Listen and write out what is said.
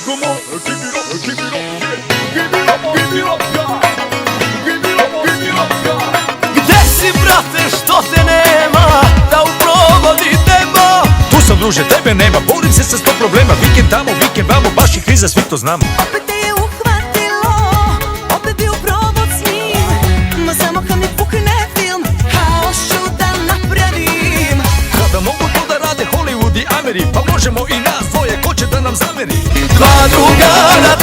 come on, give it up, give it up, yeah. Give it up, give it up, God. Give it up, give it up, God. Gde si, brate, što te nema, da u provod idemo? Tu sam, druže, tebe nema, borim se sa 100 problema. Vikend tamo, vikend vamo, baš je kriza, svi to znamo. Opet te je uhvatilo, opet bi u provod s njim. Ma samo kad mi pukne film, haos ću da napravim. Kada mogu to da rade Hollywood i Ameri, pa možemo i nas dvoje, ko će da nam zameri? Dva drugara